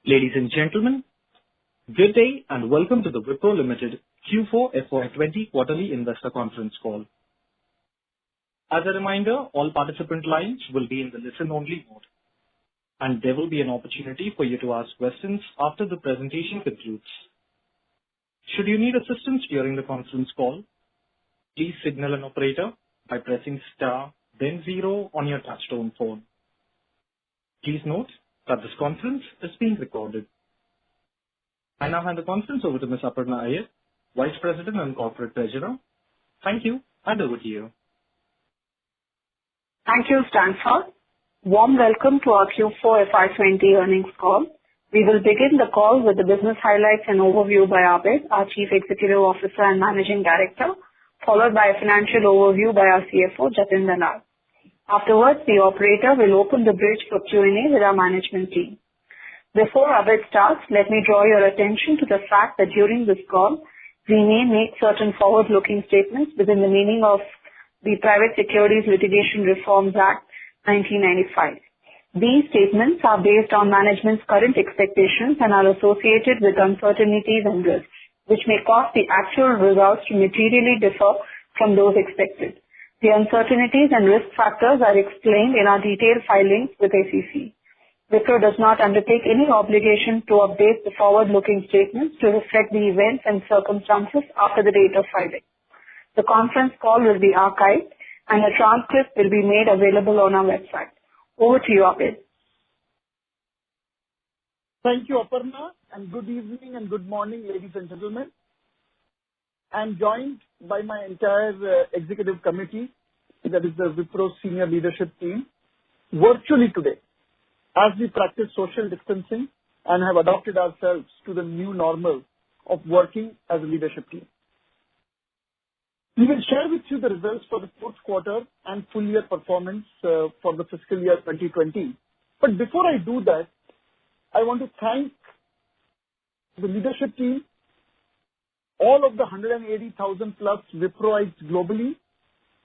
Ladies and gentlemen, good day and welcome to the Wipro Limited Q4 FY20 quarterly investor conference call. As a reminder, all participant lines will be in the listen-only mode, and there will be an opportunity for you to ask questions after the presentation concludes. Should you need assistance during the conference call, please signal an operator by pressing star, then 0 on your touchtone phone. Please note that this conference is being recorded. I now hand the conference over to Ms. Aparna Iyer, Vice President and Corporate Treasurer. Thank you, and over to you. Thank you, Stanford. Warm welcome to our Q4 FY20 earnings call. We will begin the call with the business highlights and overview by Abid, our Chief Executive Officer and Managing Director, followed by a financial overview by our CFO, Jatin Dalal. Afterwards, the operator will open the bridge for Q&A with our management team. Before Abid starts, let me draw your attention to the fact that during this call, we may make certain forward-looking statements within the meaning of the Private Securities Litigation Reforms Act 1995. These statements are based on management's current expectations and are associated with uncertainties and risks, which may cause the actual results to materially differ from those expected. The uncertainties and risk factors are explained in our detailed filings with SEC. Wipro does not undertake any obligation to update the forward-looking statements to reflect the events and circumstances after the date of filing. The conference call will be archived and a transcript will be made available on our website. Over to you, Abid. Thank you, Aparna, and good evening and good morning, ladies and gentlemen. I'm joined by my entire executive committee, that is the Wipro senior leadership team, virtually today, as we practice social distancing and have adopted ourselves to the new normal of working as a leadership team. We will share with you the results for the fourth quarter and full year performance for the fiscal year 2020. But before I do that, I want to thank the leadership team, all of the 180,000 plus Wiproites globally,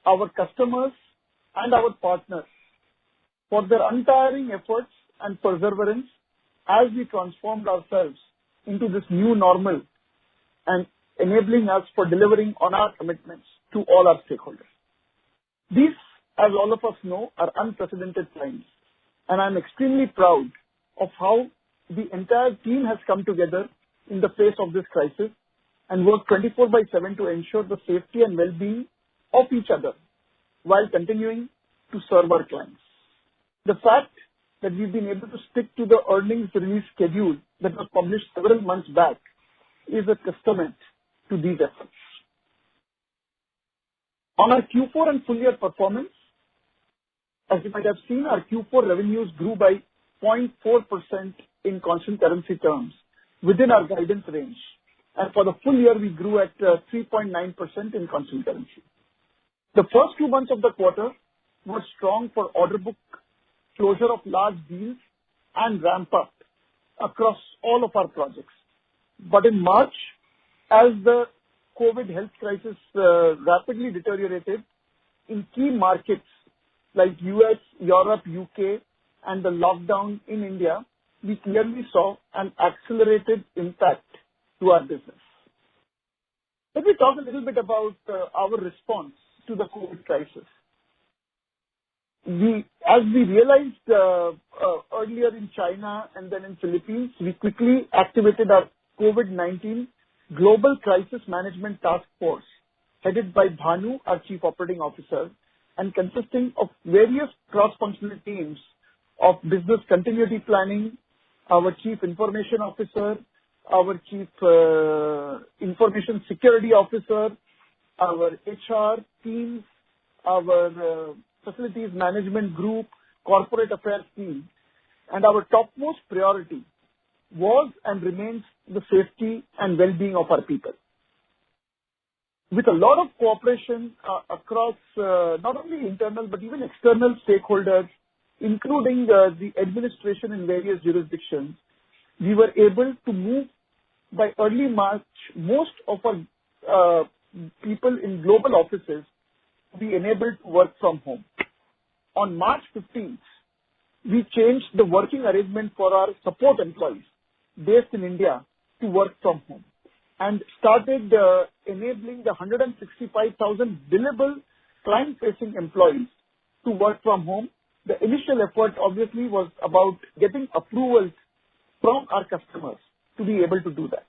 our customers and our partners for their untiring efforts and perseverance as we transformed ourselves into this new normal and enabling us for delivering on our commitments to all our stakeholders. These, as all of us know, are unprecedented times, and I'm extremely proud of how the entire team has come together in the face of this crisis and work 24/7 to ensure the safety and well-being of each other while continuing to serve our clients. The fact that we've been able to stick to the earnings release schedule that was published several months back is a testament to these efforts. On our Q4 and full year performance, as you might have seen, our Q4 revenues grew by 0.4% in constant currency terms within our guidance range. And for the full year, we grew at 3.9% in constant currency. The first 2 months of the quarter were strong for order book, closure of large deals, and ramp up across all of our projects. But in March, as the COVID health crisis rapidly deteriorated in key markets like US, Europe, UK, and the lockdown in India, we clearly saw an accelerated impact to our business. Let me talk a little bit about our response to the COVID crisis. As we realized earlier in China and then in Philippines, we quickly activated our COVID-19 Global Crisis Management Task Force, headed by Bhanu, our Chief Operating Officer, and consisting of various cross-functional teams of business continuity planning, our Chief Information Officer, our Chief Information Security Officer, our HR teams, our Facilities Management Group, Corporate Affairs team, and our topmost priority was and remains the safety and well-being of our people. With a lot of cooperation across not only internal but even external stakeholders, including the administration in various jurisdictions, we were able to move by early March most of our people in global offices to be enabled to work from home. On March 15th, we changed the working arrangement for our support employees based in India to work from home and started enabling the 165,000 billable client-facing employees to work from home. The initial effort obviously was about getting approvals from our customers to be able to do that.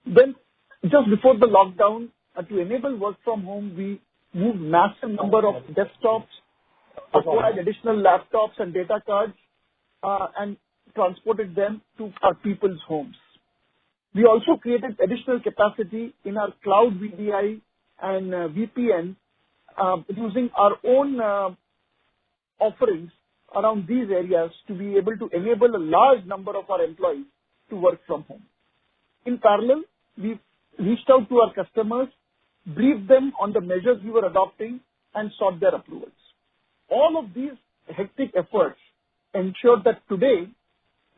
Then, just before the lockdown, to enable work from home, we moved massive number of desktops, acquired additional laptops and data cards, and transported them to our people's homes. We also created additional capacity in our cloud VDI and VPN using our own offerings around these areas to be able to enable a large number of our employees to work from home. In parallel, we reached out to our customers, briefed them on the measures we were adopting, and sought their approvals. All of these hectic efforts ensured that today,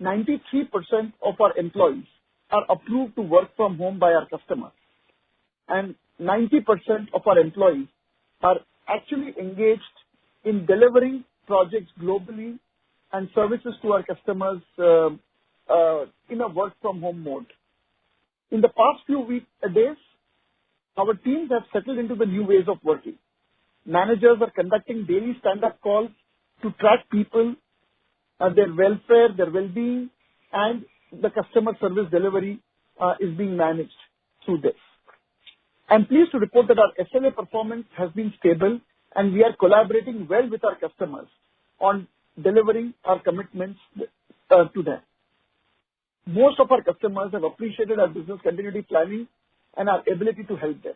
93% of our employees are approved to work from home by our customers. And 90% of our employees are actually engaged in delivering projects globally and services to our customers in a work from home mode. In the past few days, our teams have settled into the new ways of working. Managers are conducting daily stand-up calls to track people, their welfare, their well-being, and the customer service delivery is being managed through this. I'm pleased to report that our SLA performance has been stable, and we are collaborating well with our customers on delivering our commitments to them. Most of our customers have appreciated our business continuity planning and our ability to help them.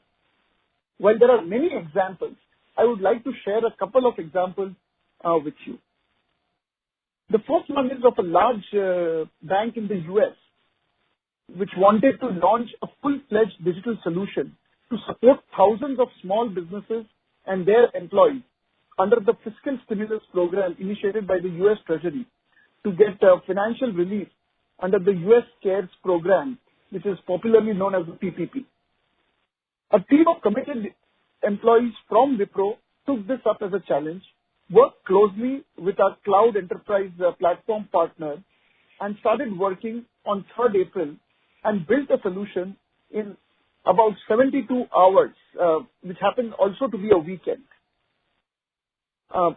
While there are many examples, I would like to share a couple of examples with you. The first one is of a large bank in the US, which wanted to launch a full-fledged digital solution to support thousands of small businesses and their employees under the fiscal stimulus program initiated by the US Treasury to get financial relief under the US CARES program, which is popularly known as the PPP. A team of committed employees from Wipro took this up as a challenge, worked closely with our cloud enterprise platform partner, and started working on 3rd April and built a solution in about 72 hours, which happened also to be a weekend.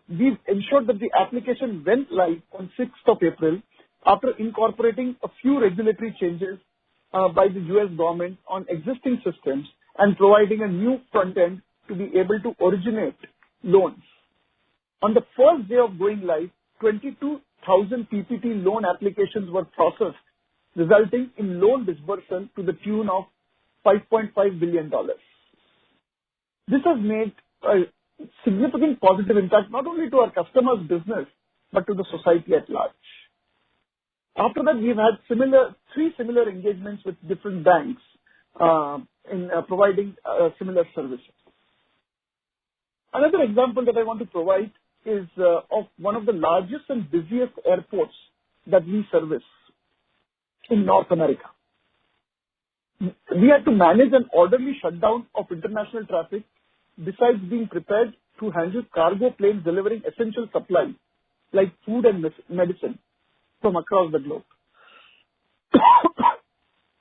We've ensured that the application went live on 6th of April after incorporating a few regulatory changes by the US government on existing systems and providing a new front end to be able to originate loans. On the first day of going live, 22,000 PPT loan applications were processed, resulting in loan disbursal to the tune of $5.5 billion. This has made a significant positive impact not only to our customers' business, but to the society at large. After that, we've had three similar engagements with different banks in providing similar services. Another example that I want to provide is of one of the largest and busiest airports that we service in North America. We had to manage an orderly shutdown of international traffic besides being prepared to handle cargo planes delivering essential supplies like food and medicine from across the globe.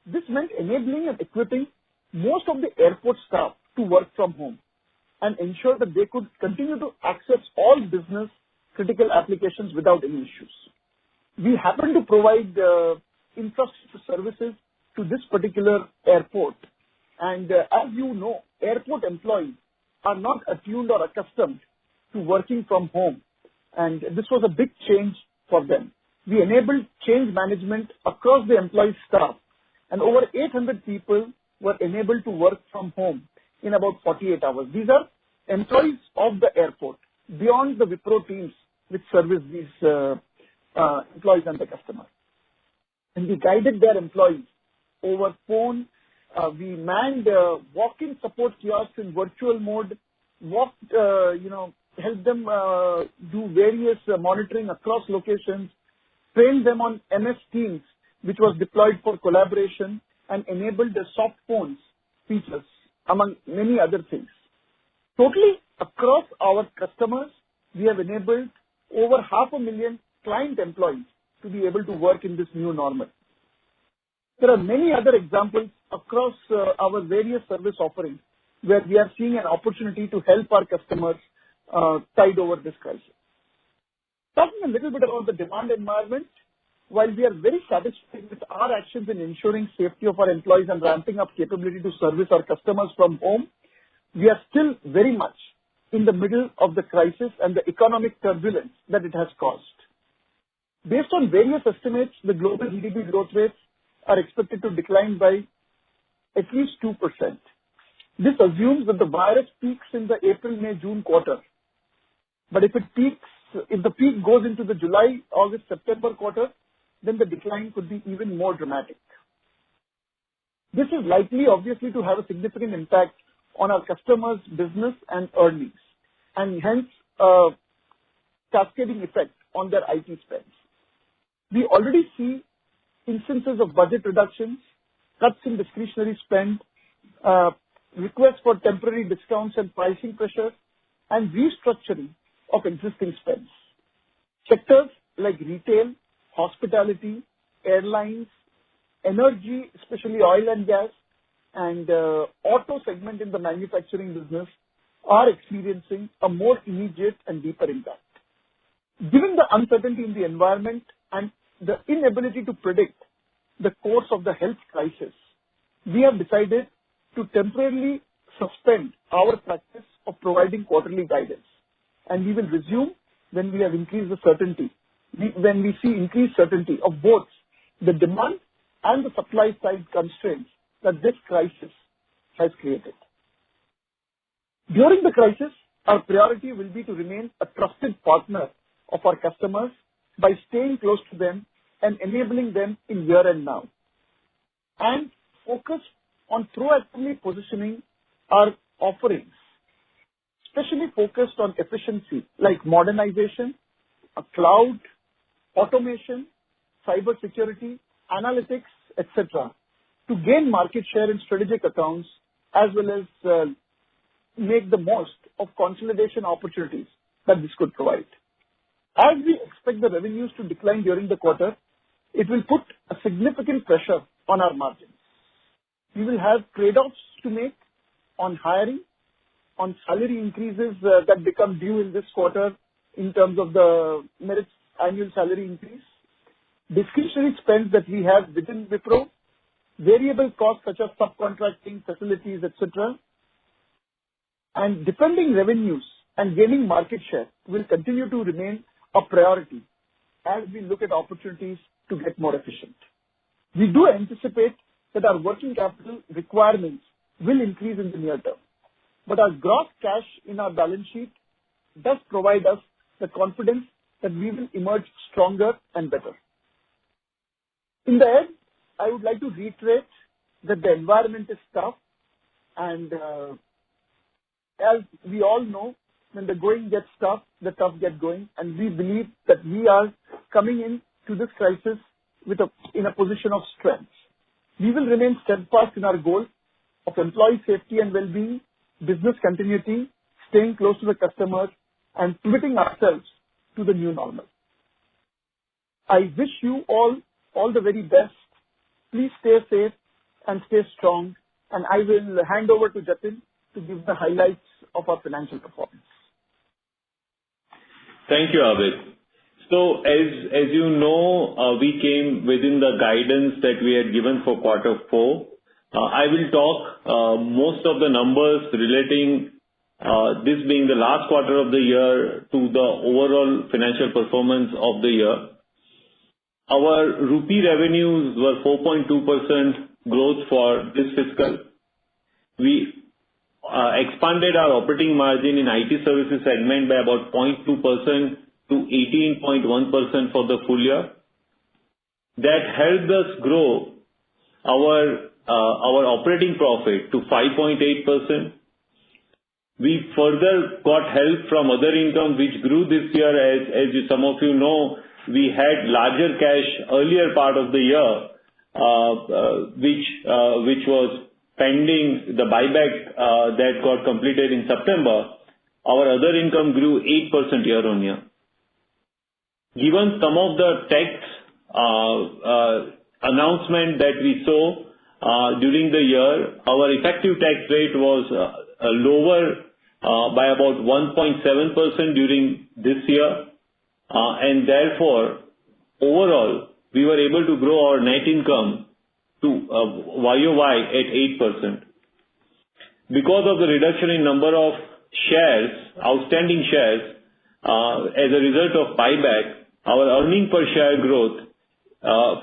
This meant enabling and equipping most of the airport staff to work from home and ensure that they could continue to access all business critical applications without any issues. We happen to provide infrastructure services to this particular airport. And as you know, airport employees are not attuned or accustomed to working from home. And this was a big change for them. We enabled change management across the employee staff, and over 800 people were enabled to work from home in about 48 hours. These are employees of the airport, beyond the Wipro teams which service these employees and the customer. And we guided their employees over phone. We manned walk-in support kiosks in virtual mode, helped them do various monitoring across locations, trained them on MS Teams, which was deployed for collaboration, and enabled the soft phones features, among many other things. Totally, across our customers, we have enabled over 500,000 client employees to be able to work in this new normal. There are many other examples across our various service offerings where we are seeing an opportunity to help our customers tide over this crisis. Talking a little bit about the demand environment, while we are very satisfied with our actions in ensuring safety of our employees and ramping up capability to service our customers from home, we are still very much in the middle of the crisis and the economic turbulence that it has caused. Based on various estimates, the global GDP growth rates are expected to decline by at least 2%. This assumes that the virus peaks in the April, May, June quarter. But if the peak goes into the July, August, September quarter, then the decline could be even more dramatic. This is likely, obviously, to have a significant impact on our customers' business and earnings, and hence a cascading effect on their IT spends. We already see instances of budget reductions, cuts in discretionary spend, requests for temporary discounts and pricing pressure, and restructuring of existing spends. Sectors like retail, hospitality, airlines, energy, especially oil and gas, and auto segment in the manufacturing business are experiencing a more immediate and deeper impact. Given the uncertainty in the environment and the inability to predict the course of the health crisis, we have decided to temporarily suspend our practice of providing quarterly guidance, and we will resume when we have increased the certainty, when we see increased certainty of both the demand and the supply side constraints that this crisis has created. During the crisis, our priority will be to remain a trusted partner of our customers by staying close to them and enabling them in here and now, and focus on proactively positioning our offerings, especially focused on efficiency like modernization, cloud, automation, cybersecurity, analytics, etc., to gain market share in strategic accounts as well as make the most of consolidation opportunities that this could provide. As we expect the revenues to decline during the quarter, it will put a significant pressure on our margins. We will have trade-offs to make on hiring, on salary increases that become due in this quarter in terms of the merits annual salary increase, discretionary spends that we have within Wipro, variable costs such as subcontracting, facilities, etc. And defending revenues and gaining market share will continue to remain a priority as we look at opportunities to get more efficient. We do anticipate that our working capital requirements will increase in the near term, but our gross cash in our balance sheet does provide us the confidence that we will emerge stronger and better. In the end, I would like to reiterate that the environment is tough, and as we all know, when the going gets tough, the tough get going, and we believe that we are coming into this crisis in a position of strength. We will remain steadfast in our goal of employee safety and well-being, business continuity, staying close to the customer, and pivoting ourselves to the new normal. I wish you all the very best. Please stay safe and stay strong, and I will hand over to Jatin to give the highlights of our financial performance. Thank you, Abid. So as you know, we came within the guidance that we had given for quarter four. I will talk most of the numbers relating this being the last quarter of the year to the overall financial performance of the year. Our rupee revenues were 4.2% growth for this fiscal. We expanded our operating margin in IT services segment by about 0.2% to 18.1% for the full year. That helped us grow our operating profit to 5.8%. We further got help from other income which grew this year. As some of you know, we had larger cash earlier part of the year, which was pending the buyback that got completed in September. Our other income grew 8% year on year. Given some of the tax announcement that we saw during the year, our effective tax rate was lower by about 1.7% during this year, and therefore, overall, we were able to grow our net income to YOY at 8%. Because of the reduction in number of shares, outstanding shares, as a result of buyback, our earning per share growth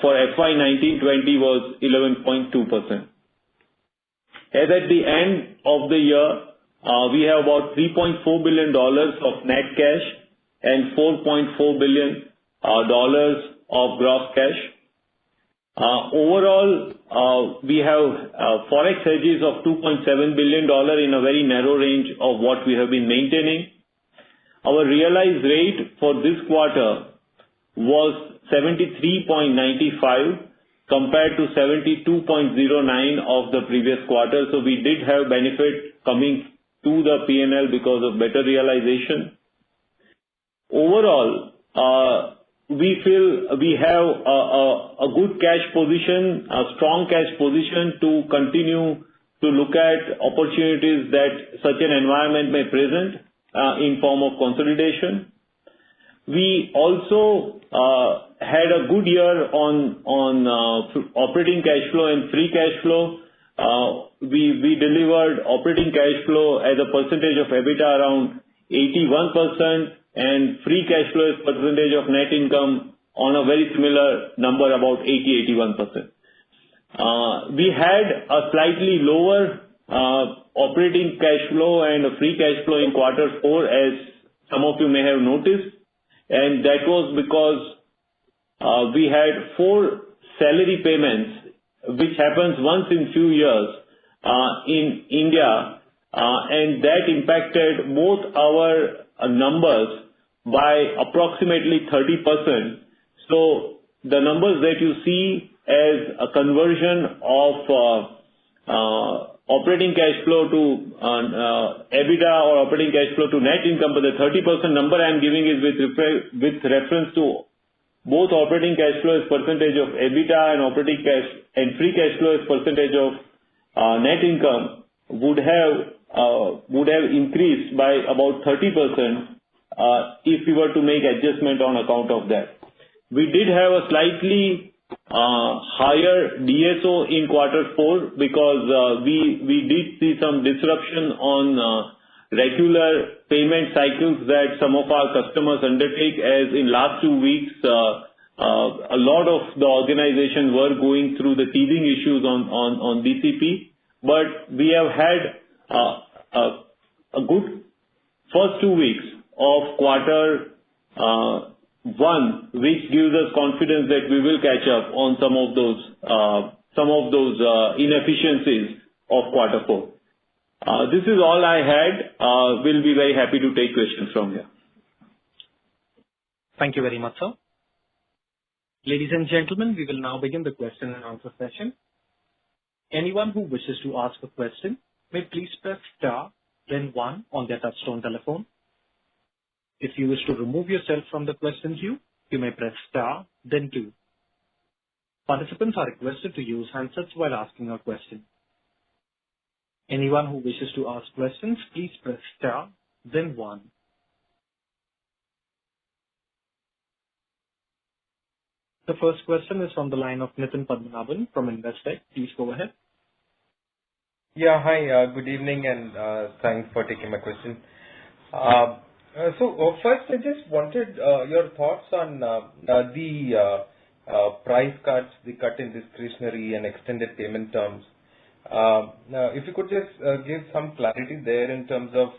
for FY 19-20 was 11.2%. As at the end of the year, we have about $3.4 billion of net cash and $4.4 billion of gross cash. Overall, we have forex hedges of $2.7 billion in a very narrow range of what we have been maintaining. Our realized rate for this quarter was 73.95 compared to 72.09 of the previous quarter. So we did have benefit coming to the P&L because of better realization. Overall, we feel we have a good cash position, a strong cash position to continue to look at opportunities that such an environment may present in form of consolidation. We also had a good year on operating cash flow and free cash flow. We delivered operating cash flow as a percentage of EBITDA around 81% and free cash flow as percentage of net income on a very similar number, about 80-81%. We had a slightly lower operating cash flow and a free cash flow in quarter 4, as some of you may have noticed, and that was because we had 4 salary payments, which happens once in few years in India, and that impacted both our numbers by approximately 30%. So the numbers that you see as a conversion of operating cash flow to EBITDA or operating cash flow to net income, but the 30% number I am giving is with reference to both operating cash flow as percentage of EBITDA and operating cash and free cash flow as percentage of net income would have increased by about 30% if we were to make adjustment on account of that. We did have a slightly higher DSO in quarter 4 because we did see some disruption on regular payment cycles that some of our customers undertake, as in last 2 weeks a lot of the organization were going through the teething issues on BCP, but we have had a good first 2 weeks of quarter 1, which gives us confidence that we will catch up on some of those inefficiencies of quarter 4. This is all I had. We'll be very happy to take questions from here. Thank you very much, sir. Ladies and gentlemen, we will now begin the question and answer session. Anyone who wishes to ask a question may please press star, then 1 on their touchtone telephone. If you wish to remove yourself from the question queue, you may press star, then 2. Participants are requested to use handsets while asking a question. Anyone who wishes to ask questions, please press star, then 1. The first question is from the line of Nitin Padmanabhan from Investec. Please go ahead. Yeah, hi, good evening, and thanks for taking my question. So first, I just wanted your thoughts on the price cuts, the cut in discretionary and extended payment terms. If you could just give some clarity there in terms of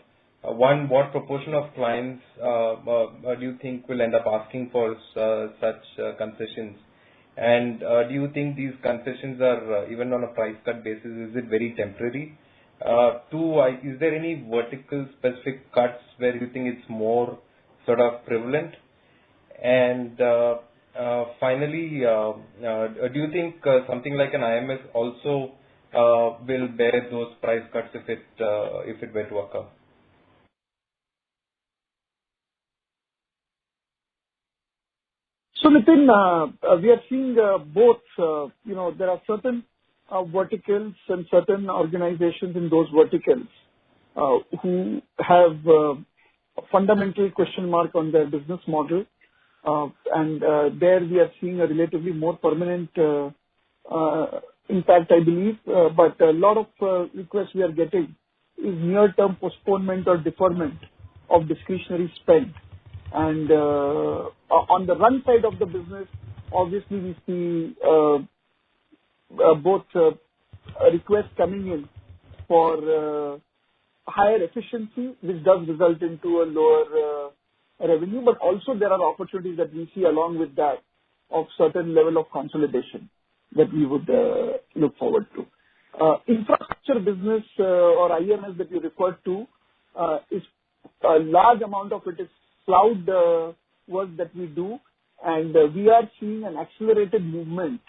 one, what proportion of clients do you think will end up asking for such concessions? And do you think these concessions are even on a price cut basis? Is it very temporary? 2, is there any vertical specific cuts where you think it's more sort of prevalent? And finally, do you think something like an IMS also will bear those price cuts if it were to occur? So Nitin, we are seeing both, there are certain verticals and certain organizations in those verticals who have a fundamental question mark on their business model. And there we are seeing a relatively more permanent impact, I believe. But a lot of requests we are getting is near-term postponement or deferment of discretionary spend. And on the run side of the business, obviously we see both requests coming in for higher efficiency, which does result into a lower revenue, but also there are opportunities that we see along with that of certain level of consolidation that we would look forward to. Infrastructure business or IMS that you referred to is a large amount of it is cloud work that we do, and we are seeing an accelerated movement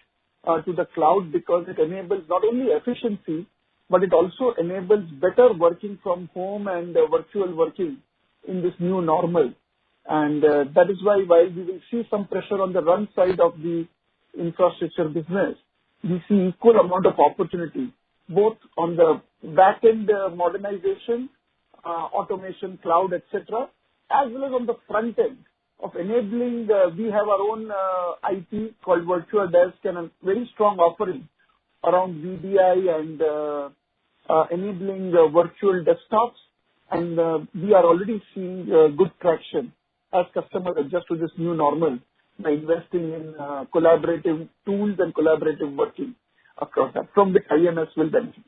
to the cloud because it enables not only efficiency, but it also enables better working from home and virtual working in this new normal. And that is why while we will see some pressure on the run side of the infrastructure business, we see equal amount of opportunity, both on the back-end modernization, automation, cloud, etc., as well as on the front end of enabling. We have our own IP called Virtual Desk and a very strong offering around VDI and enabling virtual desktops. And we are already seeing good traction as customers adjust to this new normal by investing in collaborative tools and collaborative working across that, from which IMS will benefit.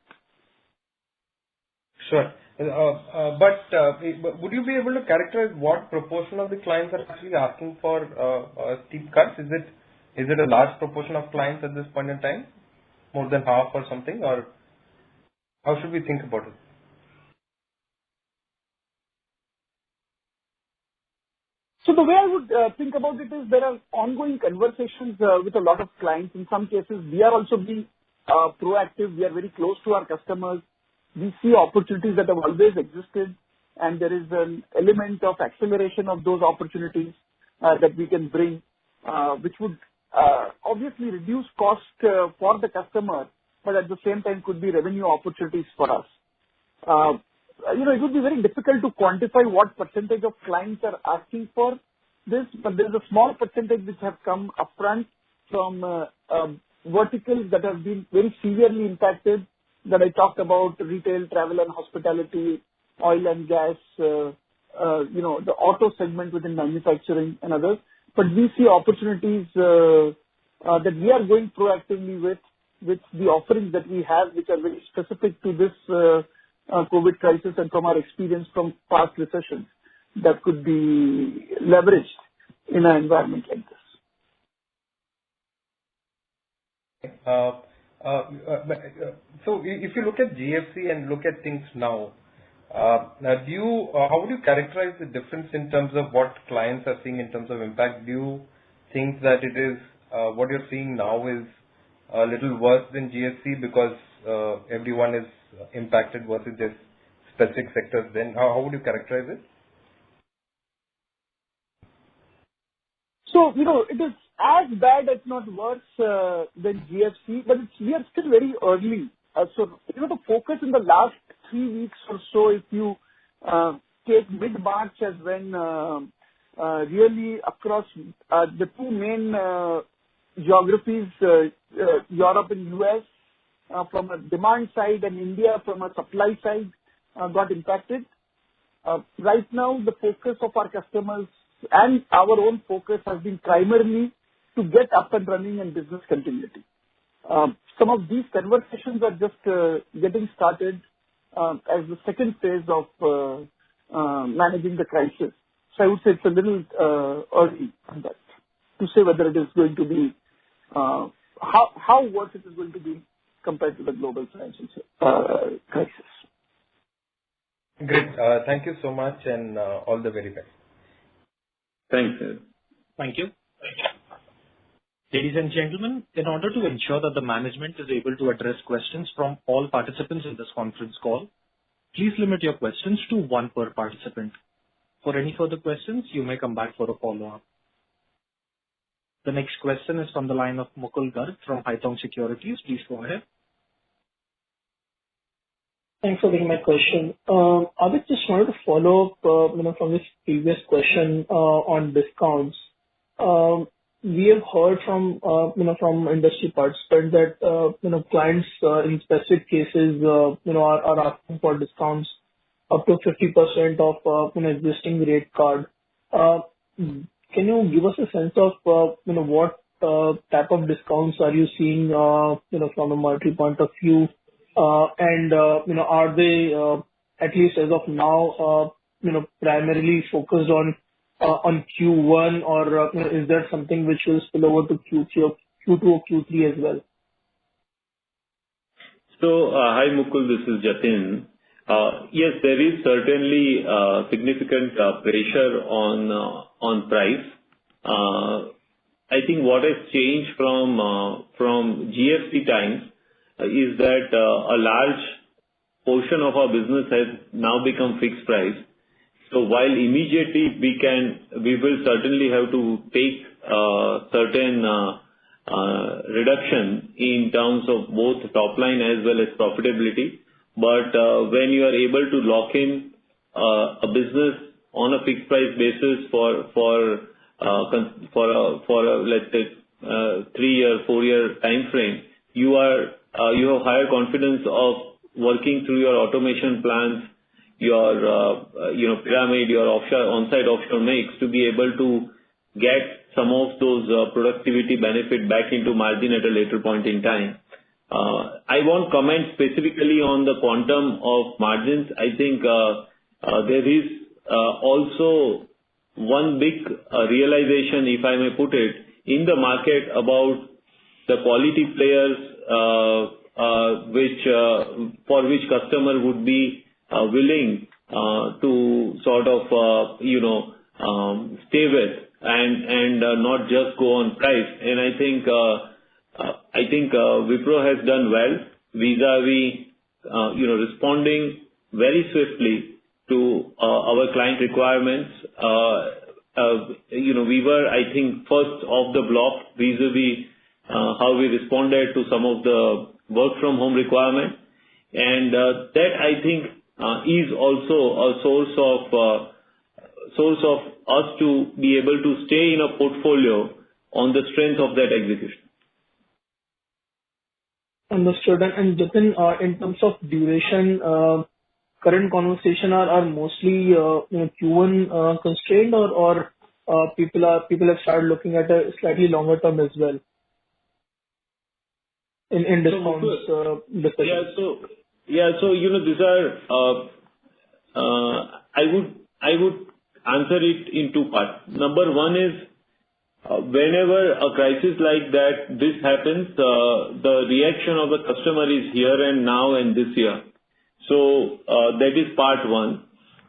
Sure. But would you be able to characterize what proportion of the clients are actually asking for steep cuts? Is it a large proportion of clients at this point in time, more than half or something, or how should we think about it? So the way I would think about it is there are ongoing conversations with a lot of clients. In some cases, we are also being proactive. We are very close to our customers. We see opportunities that have always existed, and there is an element of acceleration of those opportunities that we can bring, which would obviously reduce cost for the customer, but at the same time could be revenue opportunities for us. It would be very difficult to quantify what percentage of clients are asking for this, but there is a small percentage which have come upfront from verticals that have been very severely impacted, that I talked about: retail, travel and hospitality, oil and gas, the auto segment within manufacturing and others. But we see opportunities that we are going proactively with the offerings that we have, which are very specific to this COVID crisis and from our experience from past recessions, that could be leveraged in an environment like this. So if you look at GFC and look at things now, how would you characterize the difference in terms of what clients are seeing in terms of impact? Do you think that it is what you're seeing now is a little worse than GFC because everyone is impacted versus just specific sectors? Then how would you characterize it? So, it is as bad, if not worse, than GFC, but we are still very early. So, the focus in the last 3 weeks or so, if you take mid-March as when really across the two main geographies, Europe and US, from a demand side, and India from a supply side, got impacted. Right now, the focus of our customers and our own focus has been primarily to get up and running and business continuity. Some of these conversations are just getting started as the second phase of managing the crisis. So I would say it's a little early on that to say whether it is going to be how worse it is going to be compared to the global financial crisis. Great. Thank you so much, and all the very best. Thanks. Thank you. Ladies and gentlemen, in order to ensure that the management is able to address questions from all participants in this conference call, please limit your questions to one per participant. For any further questions, you may come back for a follow-up. The next question is from the line of Mukul Garg from Haitong Securities. Please go ahead. Thanks for taking my question. Abid, just wanted to follow up, from this previous question on discounts. We have heard from, from industry participants that, clients in specific cases, are asking for discounts up to 50% of, existing rate card. Can you give us a sense of, what type of discounts are you seeing, from a monetary point of view? And are they, at least as of now, primarily focused on Q1, or is there something which will spill over to Q2 or Q3 as well? So, hi Mukul, this is Jatin. Yes, there is certainly significant pressure on price. I think what has changed from GFC times is that a large portion of our business has now become fixed price. So while immediately we will certainly have to take certain reduction in terms of both top line as well as profitability. But when you are able to lock in a business on a fixed price basis for let's say 3-year, 4-year time frame, you have higher confidence of working through your automation plans, your pyramid, your on-site offshore mix to be able to get some of those productivity benefit back into margin at a later point in time. I won't comment specifically on the quantum of margins. I think there is also one big realization, if I may put it, in the market about the quality players for which customer would be willing to sort of stay with and not just go on price. And I think Wipro has done well vis-a-vis responding very swiftly to our client requirements. We were, I think, first off the block vis-a-vis how we responded to some of the work from home requirements. And that I think is also a source of us to be able to stay in a portfolio on the strength of that execution. Understood. And Jatin, in terms of duration, current conversation are mostly Q1 constrained, or people have started looking at a slightly longer term as well in discounts discussions. So these are I would answer it in two parts. Number one is whenever a crisis like this happens, the reaction of the customer is here and now and this year. So that is part one.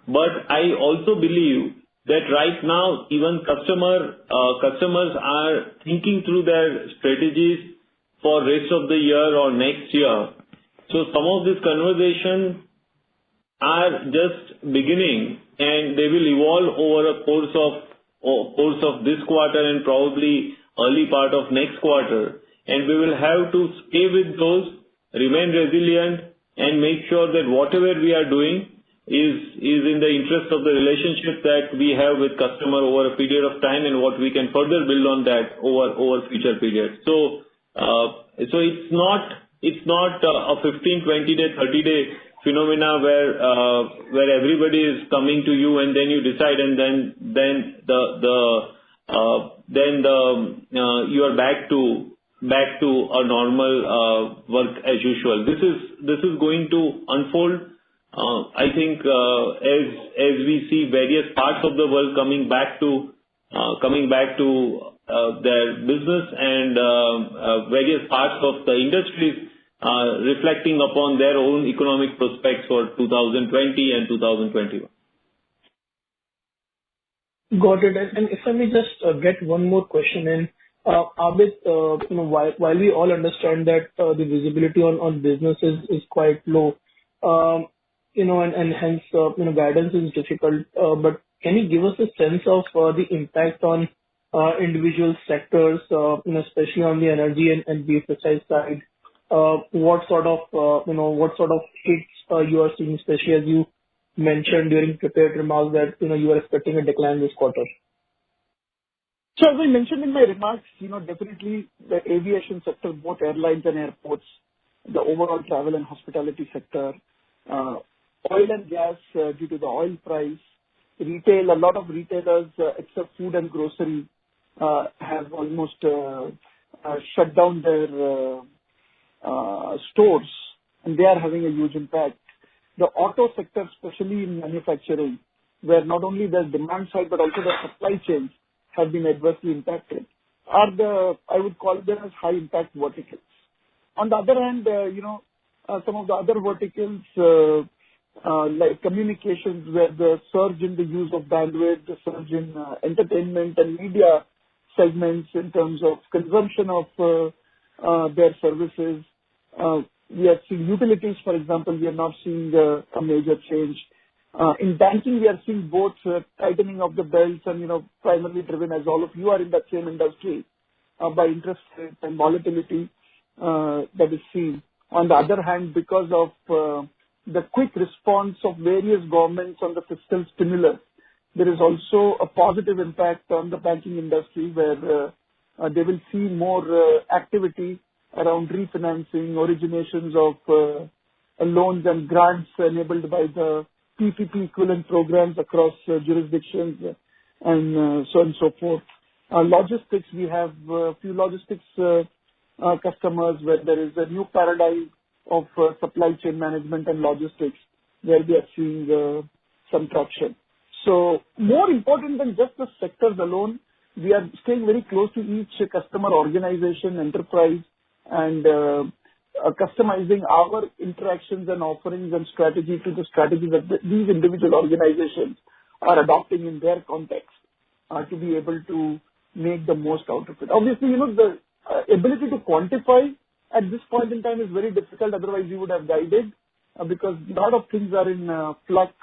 But I also believe that right now even customers are thinking through their strategies for rest of the year or next year. So some of these conversations are just beginning, and they will evolve over a course of this quarter and probably early part of next quarter. And we will have to stay with those, remain resilient, and make sure that whatever we are doing is in the interest of the relationship that we have with customer over a period of time, and what we can further build on that over future periods. So it's not a 15, 20-day, 30-day phenomena where everybody is coming to you and then you decide, and then you are back to a normal work as usual. This is going to unfold. I think as we see various parts of the world coming back to their business, and various parts of the industries reflecting upon their own economic prospects for 2020 and 2021. Got it. And if I may just get one more question in, Abid, while we all understand that the visibility on business is quite low, and hence guidance is difficult. But can you give us a sense of the impact on individual sectors, especially on the energy and BFSI side, what sort of hits you are seeing, especially as you mentioned during prepared remarks that, you are expecting a decline this quarter? So as I mentioned in my remarks, definitely the aviation sector, both airlines and airports, the overall travel and hospitality sector, oil and gas due to the oil price, retail, a lot of retailers except food and grocery have almost shut down their stores, and they are having a huge impact. The auto sector, especially in manufacturing, where not only the demand side but also the supply chains have been adversely impacted, I would call them as high impact verticals. On the other hand, some of the other verticals like communications, where the surge in the use of bandwidth, the surge in entertainment and media segments in terms of consumption of their services. We are seeing utilities, for example, we are not seeing a major change. In banking, we are seeing both tightening of the belts and, primarily driven, as all of you are in that same industry, by interest rates and volatility that is seen. On the other hand, because of the quick response of various governments on the fiscal stimulus, there is also a positive impact on the banking industry, where they will see more activity around refinancing, originations of loans and grants enabled by the PPP equivalent programs across jurisdictions and so on and so forth. Logistics, we have a few logistics customers where there is a new paradigm of supply chain management and logistics, where we are seeing some traction. So more important than just the sectors alone, we are staying very close to each customer organization, enterprise, and customizing our interactions and offerings and strategy to the strategy that these individual organizations are adopting in their context to be able to make the most out of it. Obviously, the ability to quantify at this point in time is very difficult. Otherwise, we would have guided because a lot of things are in flux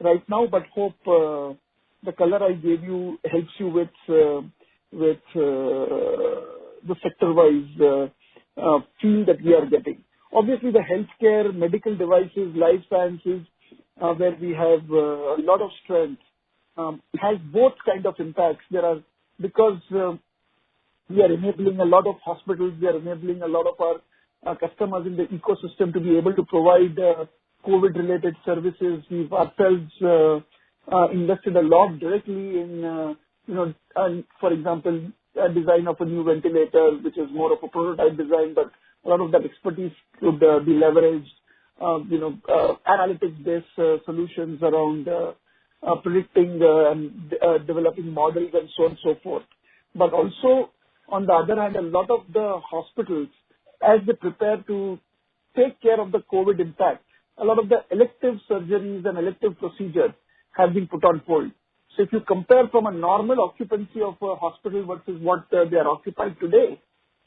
right now. But hope the color I gave you helps you with the sector-wise feel that we are getting. Obviously, the healthcare, medical devices, life sciences, where we have a lot of strength, has both kind of impacts. Because we are enabling a lot of hospitals, we are enabling a lot of our customers in the ecosystem to be able to provide COVID-related services. We've ourselves invested a lot directly in, for example, design of a new ventilator, which is more of a prototype design, but a lot of that expertise could be leveraged. Analytics-based solutions around predicting and developing models and so on and so forth. But also, on the other hand, a lot of the hospitals, as they prepare to take care of the COVID impact, a lot of the elective surgeries and elective procedures have been put on hold. So if you compare from a normal occupancy of a hospital versus what they are occupied today,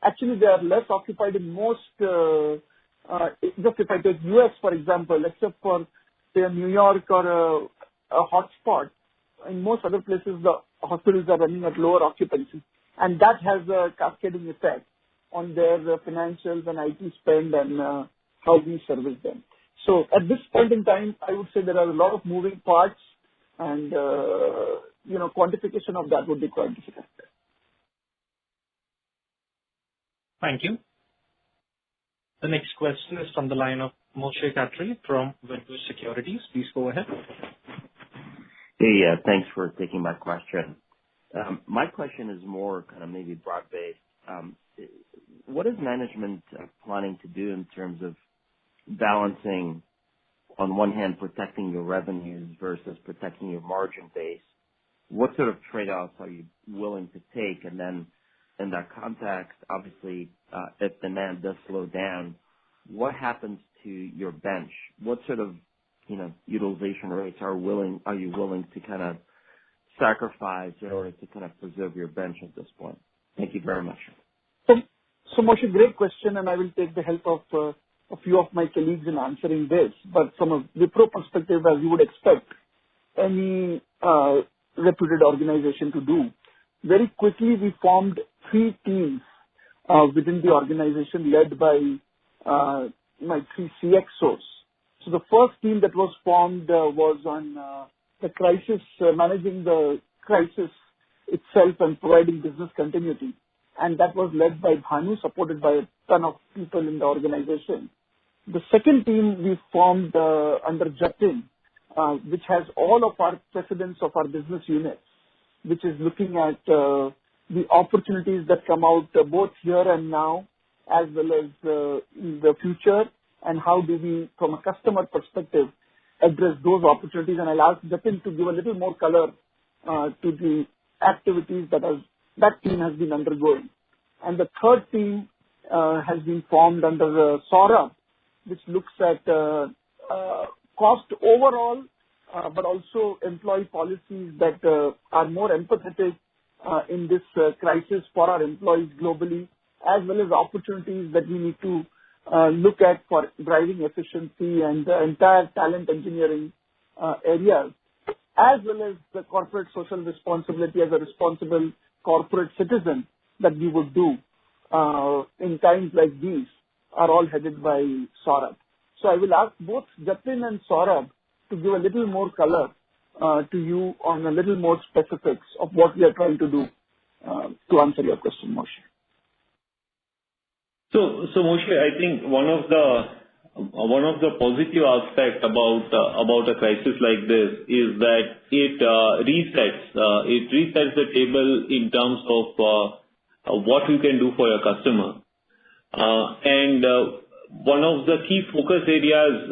actually they are less occupied in most, just if I take US for example, except for say New York or a hotspot, in most other places the hospitals are running at lower occupancy. And that has a cascading effect on their financials and IT spend and how we service them. So at this point in time, I would say there are a lot of moving parts, and quantification of that would be quite difficult. Thank you. The next question is from the line of Moshe Katri from Wipro Securities. Please go ahead. Hey, thanks for taking my question. My question is more kind of maybe broad-based. What is management planning to do in terms of balancing, on one hand, protecting your revenues versus protecting your margin base? What sort of trade-offs are you willing to take? And then in that context, obviously, if demand does slow down, what happens to your bench? What sort of utilization rates are you willing to kind of sacrifice in order to kind of preserve your bench at this point? Thank you very much. So Moshe, great question, and I will take the help of a few of my colleagues in answering this. But from a Wipro perspective, as you would expect any reputed organization to do, very quickly we formed 3 teams within the organization led by my 3 CXOs. So the first team that was formed was on the crisis, managing the crisis itself and providing business continuity. And that was led by Bhanu, supported by a ton of people in the organization. The second team we formed under Jatin, which has all of our presidents of our business units, which is looking at the opportunities that come out both here and now, as well as in the future, and how do we, from a customer perspective, address those opportunities. And I'll ask Jatin to give a little more color to the activities that team has been undergoing. And the third team has been formed under Saurabh, which looks at cost overall, but also employee policies that are more empathetic in this crisis for our employees globally, as well as opportunities that we need to look at for driving efficiency and the entire talent engineering areas, as well as the corporate social responsibility as a responsible corporate citizen that we would do in times like these, are all headed by Saurabh. So I will ask both Jatin and Saurabh to give a little more color to you on a little more specifics of what we are trying to do to answer your question, Moshe. So Moshe, I think one of the positive aspects about a crisis like this is that it resets the table in terms of what you can do for your customer. And one of the key focus areas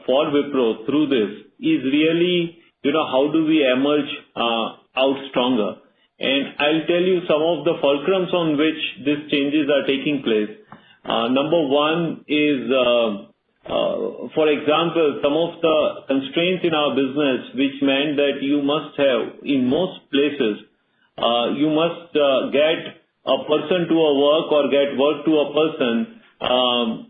for Wipro through this is really, how do we emerge out stronger? And I'll tell you some of the fulcrums on which these changes are taking place. Number one is, for example, some of the constraints in our business, which meant that you must have, in most places, you must get a person to a work or get work to a person,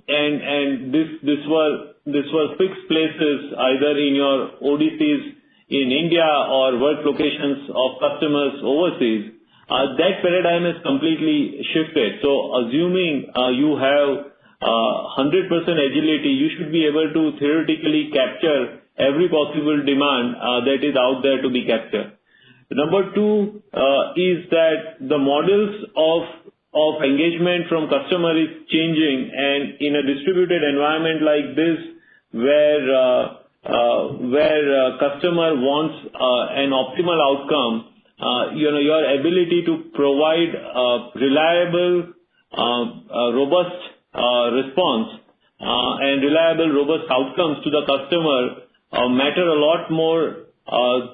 and this were fixed places either in your ODCs in India or work locations of customers overseas. That paradigm has completely shifted. So assuming you have 100% agility, you should be able to theoretically capture every possible demand that is out there to be captured. Number two is that the models of engagement from customer is changing, and in a distributed environment like this, where customer wants an optimal outcome, your ability to provide reliable, robust response and reliable, robust outcomes to the customer matter a lot more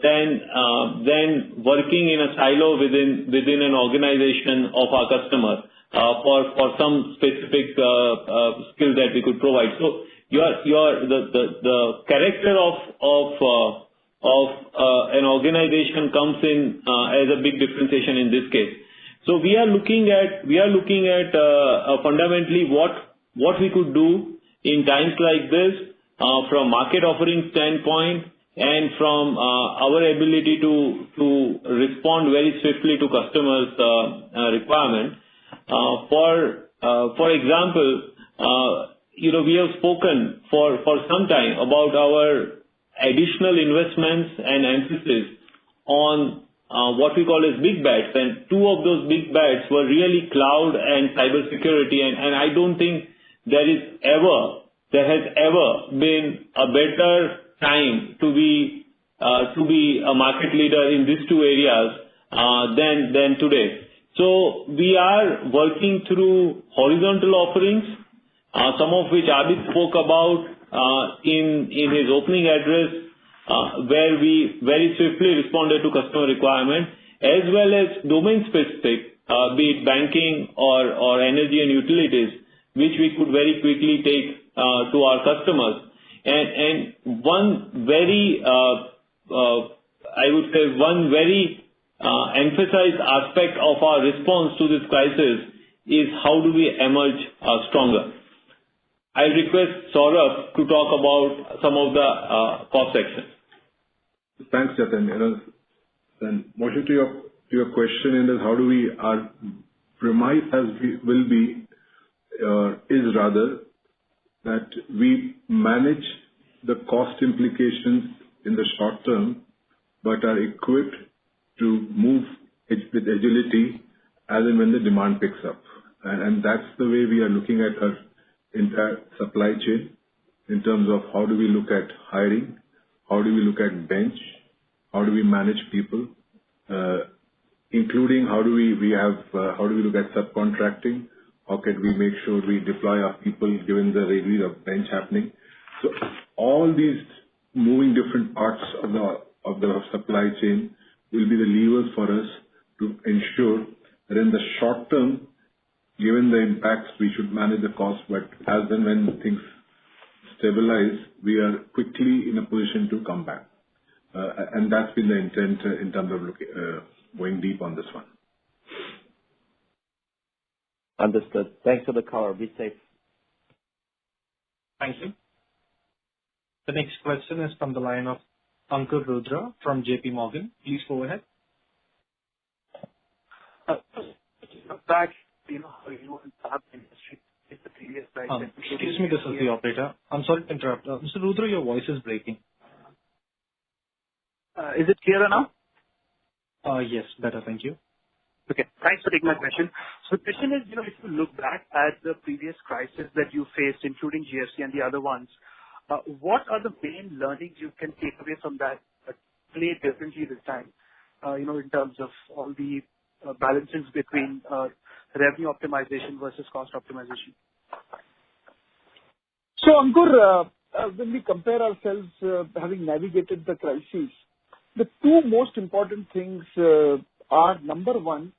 than working in a silo within an organization of our customer for some specific skill that we could provide. So the character of an organization comes in as a big differentiation in this case. So we are looking at fundamentally what we could do in times like this from market offering standpoint and from our ability to respond very swiftly to customers' requirement. For example, we have spoken for some time about our additional investments and emphasis on what we call as big bets, and two of those big bets were really cloud and cybersecurity, and I don't think there has ever been a better time to be a market leader in these two areas than today. So we are working through horizontal offerings, some of which Abid spoke about in his opening address, where we very swiftly responded to customer requirement, as well as domain-specific, be it banking or energy and utilities, which we could very quickly take to our customers. And one very, I would say, one very emphasized aspect of our response to this crisis is how do we emerge stronger. I request Saurabh to talk about some of the cost sections. Thanks, Jatin. And Moshe, to your question in is how do we, our premise will be, is rather that we manage the cost implications in the short term, but are equipped to move with agility as and when the demand picks up. And that's the way we are looking at our entire supply chain in terms of how do we look at hiring, how do we look at bench, how do we manage people, including how do we look at subcontracting, how can we make sure we deploy our people given the release of bench happening. So all these moving different parts of the supply chain will be the levers for us to ensure that in the short term, given the impacts, we should manage the cost, but as and when things stabilize, we are quickly in a position to come back. And that's been the intent in terms of going deep on this one. Understood. Thanks for the color. Be safe. Thank you. The next question is from the line of Ankur Rudra from JP Morgan. Please go ahead. Back, how you have the industry in the previous slide. Excuse me, this is the operator. I'm sorry to interrupt. Mr. Rudra, your voice is breaking. Is it clearer now? Yes, better. Thank you. Okay. Thanks for taking my question. So the question is, if you look back at the previous crisis that you faced, including GFC and the other ones, what are the main learnings you can take away from that play differently this time, in terms of all the balances between revenue optimization versus cost optimization? So, Ankur, when we compare ourselves having navigated the crisis, the two most important things are, number one,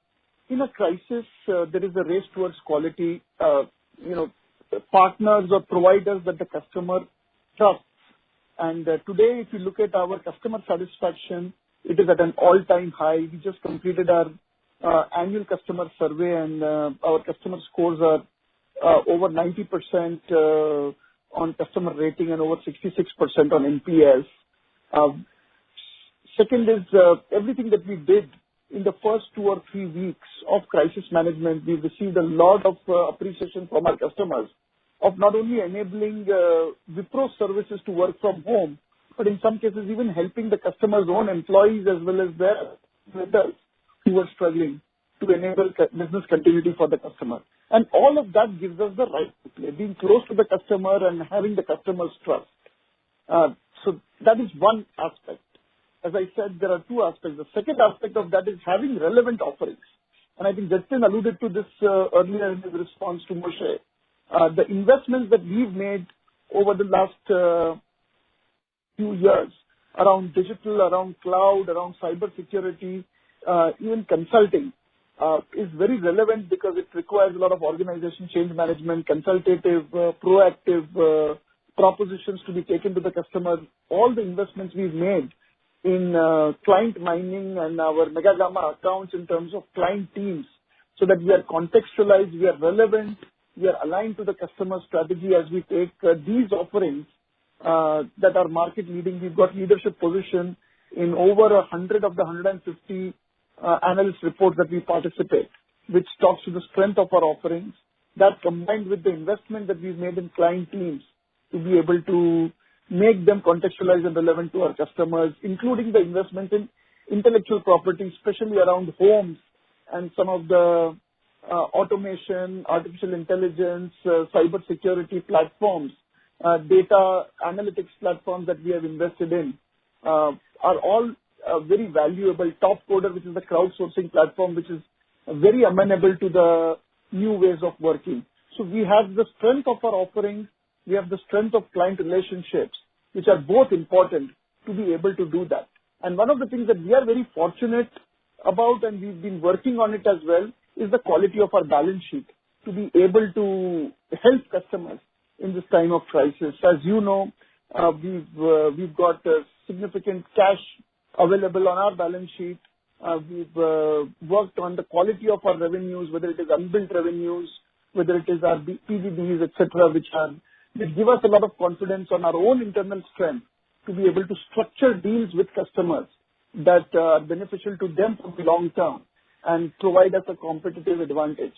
in a crisis, there is a race towards quality, partners or providers that the customer trusts. And today, if you look at our customer satisfaction, it is at an all-time high. We just completed our annual customer survey, and our customer scores are over 90% on customer rating and over 66% on NPS. Second is everything that we did in the first 2 or 3 weeks of crisis management. We received a lot of appreciation from our customers of not only enabling Wipro services to work from home, but in some cases even helping the customer's own employees as well as their vendors who were struggling to enable business continuity for the customer. And all of that gives us the right to play, being close to the customer and having the customer's trust. So that is one aspect. As I said, there are two aspects. The second aspect of that is having relevant offerings. And I think Justin alluded to this earlier in his response to Moshe. The investments that we've made over the last few years around digital, around cloud, around cybersecurity, even consulting, is very relevant because it requires a lot of organization change management, consultative, proactive propositions to be taken to the customer. All the investments we've made in client mining and our Mega Gamma accounts in terms of client teams, so that we are contextualized, we are relevant, we are aligned to the customer strategy as we take these offerings that are market leading. We've got leadership position in over 100 of the 150 analyst reports that we participate, which talks to the strength of our offerings. That combined with the investment that we've made in client teams to be able to make them contextualized and relevant to our customers, including the investment in intellectual property, especially around homes and some of the automation, artificial intelligence, cyber security platforms, data analytics platforms that we have invested in, are all very valuable. Topcoder, which is the crowdsourcing platform, which is very amenable to the new ways of working. So we have the strength of our offerings, we have the strength of client relationships, which are both important to be able to do that. And one of the things that we are very fortunate about, and we've been working on it as well, is the quality of our balance sheet to be able to help customers in this time of crisis. As you know, we've got significant cash available on our balance sheet. We've worked on the quality of our revenues, whether it is unbilled revenues, whether it is our PVDs, etc., which give us a lot of confidence on our own internal strength to be able to structure deals with customers that are beneficial to them for the long term and provide us a competitive advantage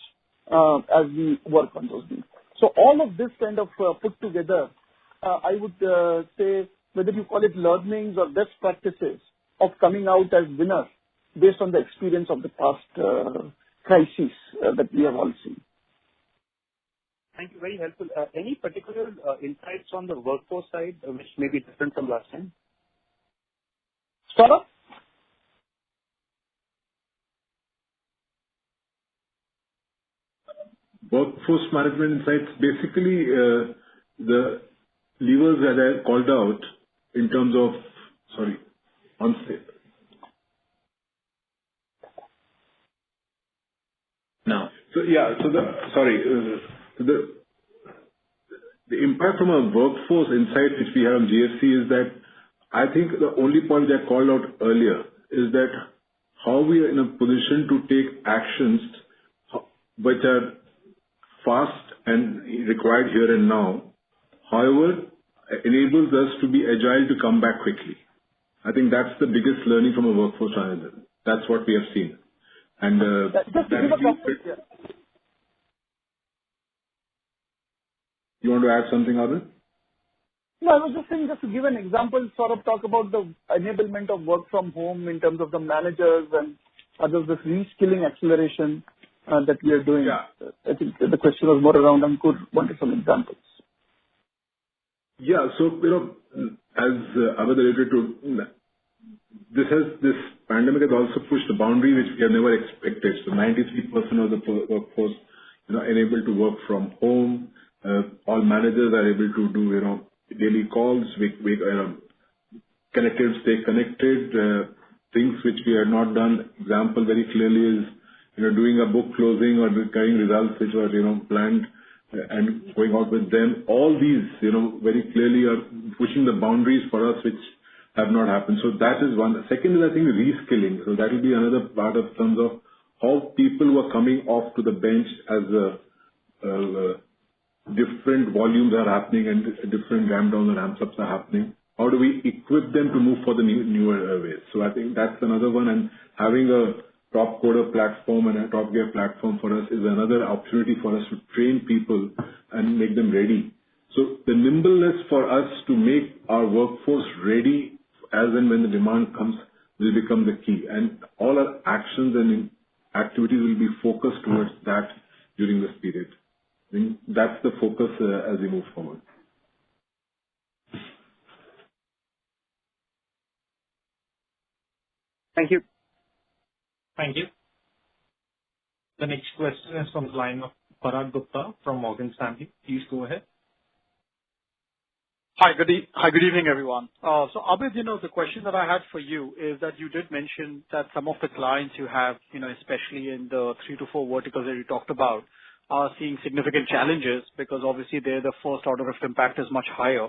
as we work on those deals. So all of this kind of put together, I would say, whether you call it learnings or best practices of coming out as winners based on the experience of the past crises that we have all seen. Thank you. Very helpful. Any particular insights on the workforce side which may be different from last time? Saurabh? Workforce management insights, basically the levers that I called out in terms of, on-state. Now, the impact from a workforce insight which we have on GFC is that I think the only point that I called out earlier is that how we are in a position to take actions which are fast and required here and now, however, enables us to be agile to come back quickly. I think that's the biggest learning from a workforce management. That's what we have seen. And you want to add something, Abid? No, I was just saying, just to give an example, sort of talk about the enablement of work from home in terms of the managers and others, this reskilling acceleration that we are doing. Yeah. I think the question was more around Ankur wanted some examples. Yeah. So, as Abid alluded to, this pandemic has also pushed the boundary which we have never expected. So 93% of the workforce, enabled to work from home. All managers are able to do, daily calls, connected, stay connected, things which we had not done. Example very clearly is, doing a book closing or carrying results which were, planned and going out with them. All these, very clearly are pushing the boundaries for us which have not happened. So that is one. Second is, I think, reskilling. So that will be another part of terms of how people were coming off to the bench as different volumes are happening and different ramp downs and ramp ups are happening. How do we equip them to move for the newer ways? So I think that's another one. And having a top coder platform and a top gear platform for us is another opportunity for us to train people and make them ready. So the nimbleness for us to make our workforce ready as and when the demand comes will become the key. And all our actions and activities will be focused towards that during this period. I think that's the focus as we move forward. Thank you. Thank you. The next question is from the line of Parag Gupta from Morgan Stanley. Please go ahead. Hi, good evening, everyone. So Abid, the question that I had for you is that you did mention that some of the clients you have, especially in the 3 to 4 verticals that you talked about, are seeing significant challenges because obviously there the first order of impact is much higher.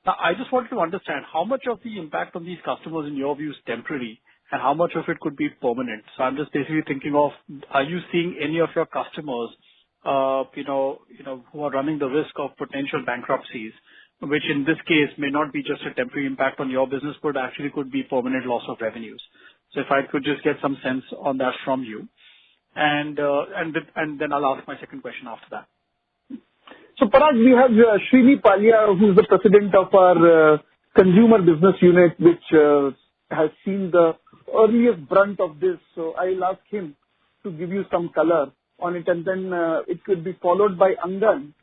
Now, I just wanted to understand how much of the impact on these customers in your view is temporary and how much of it could be permanent. So I'm just basically thinking of, are you seeing any of your customers, who are running the risk of potential bankruptcies, which in this case may not be just a temporary impact on your business, but actually could be permanent loss of revenues. So if I could just get some sense on that from you. And then I'll ask my second question after that. So Parag, we have Srini Palia, who is the president of our consumer business unit, which has seen the earliest brunt of this. So I'll ask him to give you some color on it, and then it could be followed by Angan,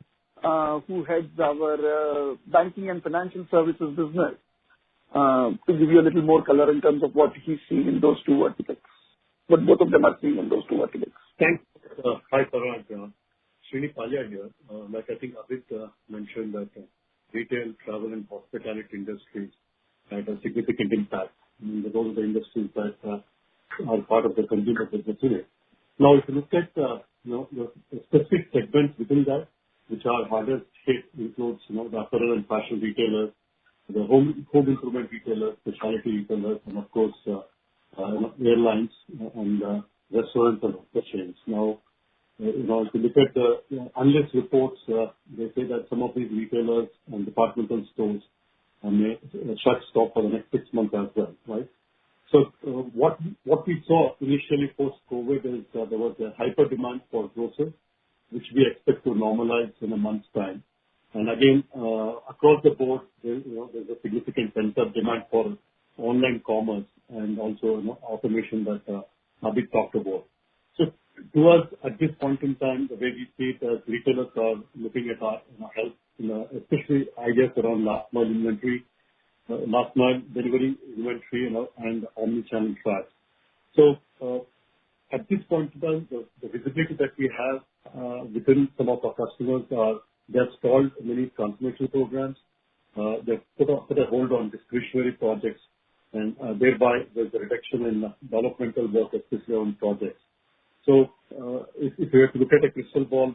who heads our banking and financial services business, to give you a little more color in terms of what he's seeing in those two verticals. What both of them are seeing in those two verticals. Thanks. Hi, Parag. Srini Palia here. Like I think Abid mentioned that retail, travel, and hospitality industries had a significant impact. Those are the industries that are part of the consumer business unit. Now, if you look at the specific segments within that, which are hardest hit, includes the apparel and fashion retailers, the home improvement retailers, specialty retailers, and of course airlines and restaurants and hotel chains. Now, if you look at the analyst reports, they say that some of these retailers and departmental stores may shut shop for the next 6 months as well, right? What we saw initially post-COVID is there was a hyper demand for groceries, which we expect to normalize in a month's time. Again, across the board, there's a significant pent-up demand for online commerce and also automation that Abid talked about. To us, at this point in time, the way we see it, as retailers are looking at our health, especially ideas around last mile inventory, last mile delivery inventory, and omni-channel tracks. At this point in time, the visibility that we have within some of our customers they have stalled many transformational programs. They've put a hold on discretionary projects, and thereby there's a reduction in developmental work, especially on projects. If you have to look at a crystal ball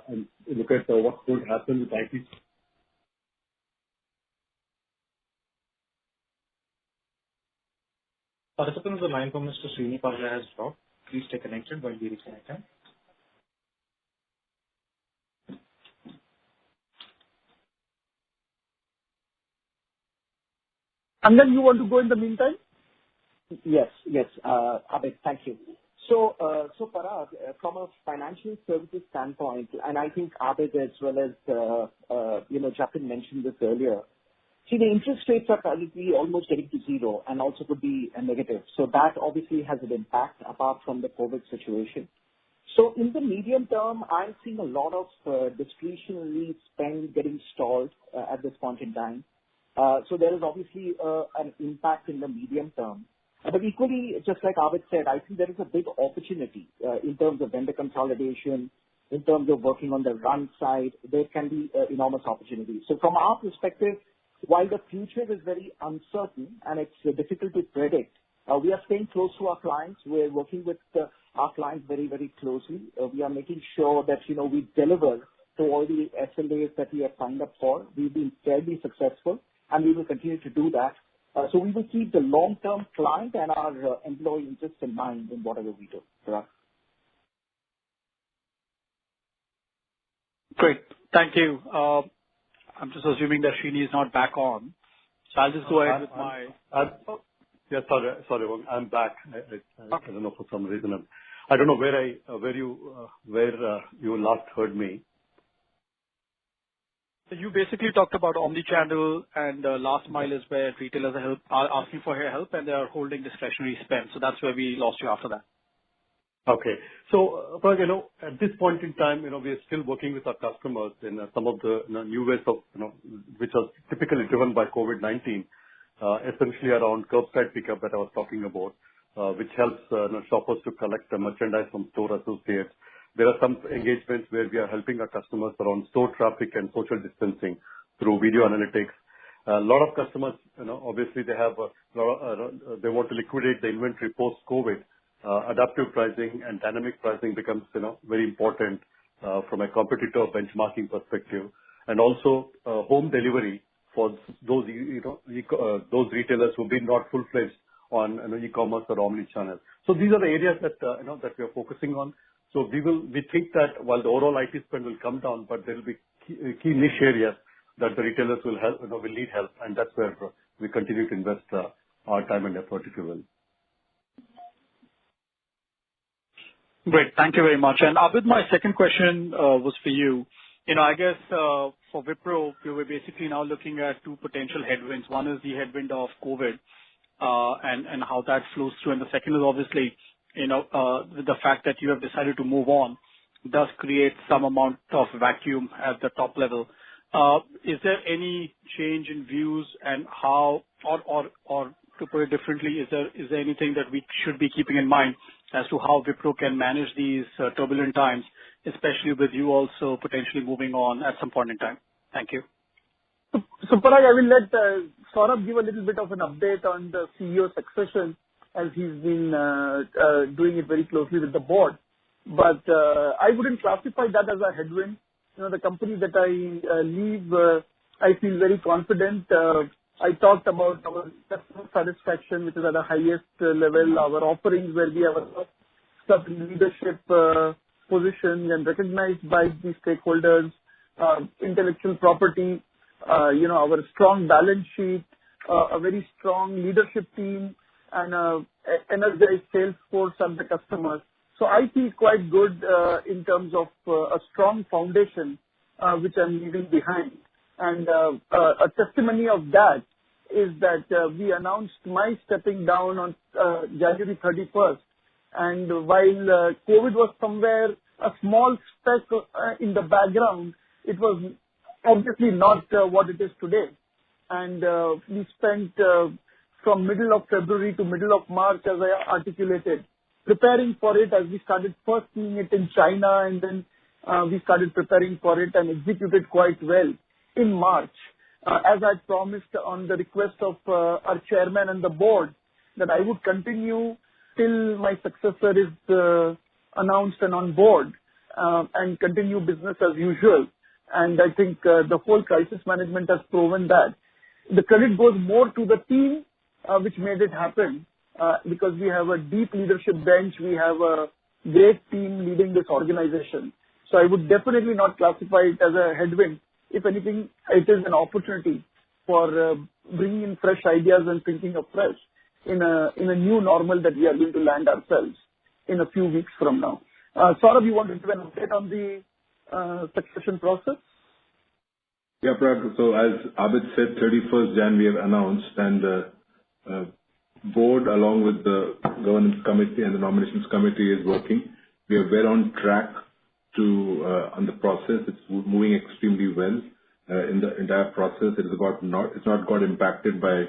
and look at what's going to happen with IT. Participants, the line from Mr. Neemuchwala has dropped. Please stay connected while we reconnect him. And then you want to go in the meantime? Yes, Abid, thank you. So Parag, from a financial services standpoint, and I think Abid as well as Jatin mentioned this earlier. See, the interest rates are currently almost getting to zero and also could be a negative. So that obviously has an impact apart from the COVID situation. So in the medium term, I'm seeing a lot of discretionary spend getting stalled at this point in time. So there is obviously an impact in the medium term. But equally, just like Abid said, I think there is a big opportunity in terms of vendor consolidation, in terms of working on the run side. There can be enormous opportunities. So from our perspective, while the future is very uncertain and it's difficult to predict, we are staying close to our clients. We're working with our clients very, very closely. We are making sure that, we deliver to all the SLAs that we have signed up for. We've been fairly successful, and we will continue to do that. So we will keep the long-term client and our employee interests in mind in whatever we do. Parag. Great. Thank you. I'm just assuming that Srini is not back on. So I'll just go ahead with my... Sorry, I'm back. I don't know, for some reason. I don't know where you last heard me. So you basically talked about omni-channel and last mile is where retailers are asking for help and they are holding discretionary spend. So that's where we lost you after that. Okay. So, Parag, at this point in time, we are still working with our customers in some of the new ways of, which are typically driven by COVID-19, essentially around curbside pickup that I was talking about, which helps shoppers to collect the merchandise from store associates. There are some engagements where we are helping our customers around store traffic and social distancing through video analytics. A lot of customers, obviously they have they want to liquidate the inventory post-COVID. Adaptive pricing and dynamic pricing becomes, very important from a competitor benchmarking perspective, and also home delivery for those those retailers who've been not full-fledged on e-commerce or omni-channel. So these are the areas that that we are focusing on. So we think that while the overall IT spend will come down, but there will be key niche areas that the retailers will help, will need help, and that's where we continue to invest our time and effort, if you will. Great. Thank you very much. And Abid, my second question was for you. I guess for Wipro, we were basically now looking at two potential headwinds. One is the headwind of COVID and how that flows through. And the second is obviously, the fact that you have decided to move on does create some amount of vacuum at the top level. Is there any change in views and how, or to put it differently, is there anything that we should be keeping in mind as to how Wipro can manage these turbulent times, especially with you also potentially moving on at some point in time? Thank you. So Parag, I will let Saurabh give a little bit of an update on the CEO succession, as he's been doing it very closely with the board. But I wouldn't classify that as a headwind. The company that I leave, I feel very confident. I talked about our customer satisfaction, which is at the highest level, our offerings where we have a certain leadership position and recognized by the stakeholders, intellectual property, our strong balance sheet, a very strong leadership team, and energized sales force and the customers. So I feel quite good in terms of a strong foundation which I'm leaving behind. And a testimony of that is that we announced my stepping down on January 31st. And while COVID was somewhere a small speck in the background, it was obviously not what it is today. And we spent from middle of February to middle of March, as I articulated, preparing for it as we started first seeing it in China, and then we started preparing for it and executed quite well in March. As I promised on the request of our chairman and the board that I would continue till my successor is announced and on board and continue business as usual. And I think the whole crisis management has proven that. The credit goes more to the team which made it happen because we have a deep leadership bench. We have a great team leading this organization. So I would definitely not classify it as a headwind. If anything, it is an opportunity for bringing in fresh ideas and thinking afresh in a new normal that we are going to land ourselves in a few weeks from now. Saurabh, you want to give an update on the succession process? Yeah, Parag. So as Abid said, 31st Jan we have announced, and the board along with the governance committee and the nominations committee is working. We are well on track on the process. It's moving extremely well in the entire process. It's not got impacted by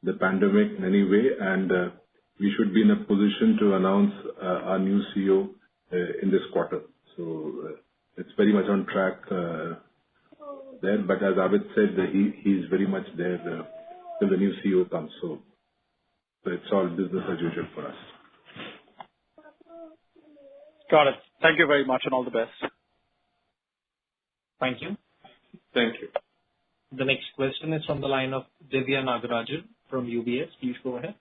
the pandemic in any way, and we should be in a position to announce our new CEO in this quarter. So it's very much on track there. But as Abid said, he's very much there till the new CEO comes. So it's all business as usual for us. Got it. Thank you very much, and all the best. Thank you. Thank you. The next question is from the line of Divya Nagarajan from UBS. Please go ahead.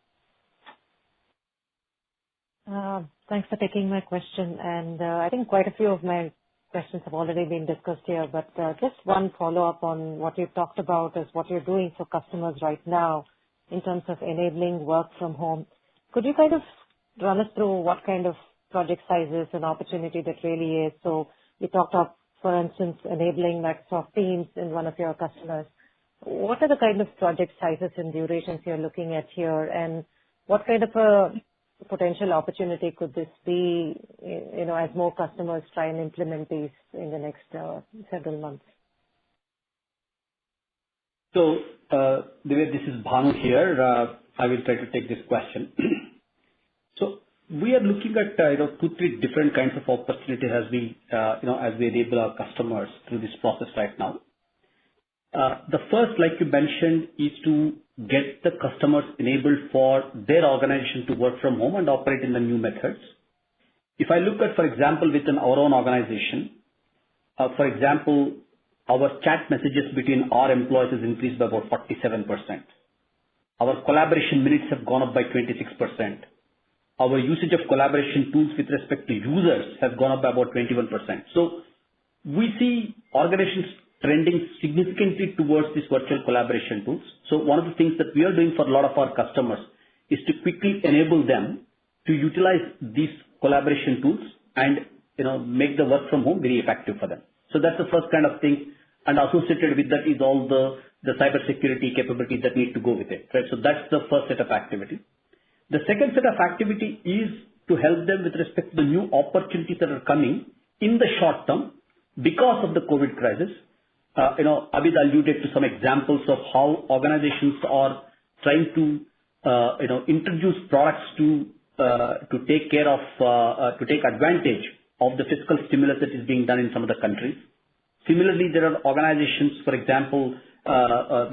Thanks for taking my question. And I think quite a few of my questions have already been discussed here, but just one follow-up on what you talked about is what you're doing for customers right now in terms of enabling work from home. Could you kind of run us through what kind of project sizes and opportunity that really is? So you talked of, for instance, enabling Microsoft Teams in one of your customers. What are the kind of project sizes and durations you're looking at here, and what kind of a potential opportunity could this be, as more customers try and implement these in the next several months? So, Divya, this is Bhanu here. I will try to take this question. So, we are looking at 2-3 different kinds of opportunities as we enable our customers through this process right now. The first, like you mentioned, is to get the customers enabled for their organization to work from home and operate in the new methods. If I look at, for example, within our own organization, for example, our chat messages between our employees has increased by about 47%. Our collaboration minutes have gone up by 26%. Our usage of collaboration tools with respect to users has gone up by about 21%. So we see organizations trending significantly towards these virtual collaboration tools. So one of the things that we are doing for a lot of our customers is to quickly enable them to utilize these collaboration tools and make the work from home very effective for them. So that's the first kind of thing, and associated with that is all the cybersecurity capabilities that need to go with it. Right? So that's the first set of activity. The second set of activity is to help them with respect to the new opportunities that are coming in the short term because of the COVID crisis. Abid alluded to some examples of how organizations are trying to introduce products to take care of to take advantage of the fiscal stimulus that is being done in some of the countries. Similarly, there are organizations, for example,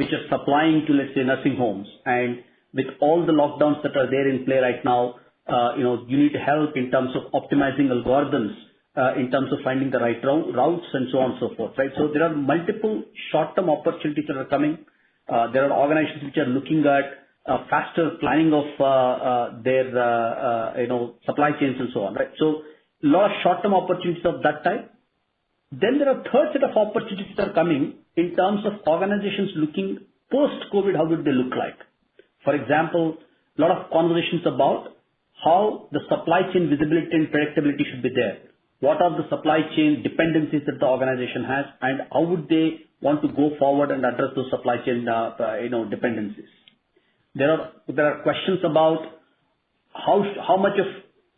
which are supplying to, let's say, nursing homes, and with all the lockdowns that are there in play right now, you need help in terms of optimizing algorithms, in terms of finding the right routes and so on and so forth, right? So there are multiple short-term opportunities that are coming. There are organizations which are looking at faster planning of their supply chains and so on, right? So a lot of short-term opportunities of that type. Then there are third set of opportunities that are coming in terms of organizations looking post-COVID, how would they look like? For example, lot of conversations about how the supply chain visibility and predictability should be there. What are the supply chain dependencies that the organization has, and how would they want to go forward and address those supply chain dependencies? There are questions about how much of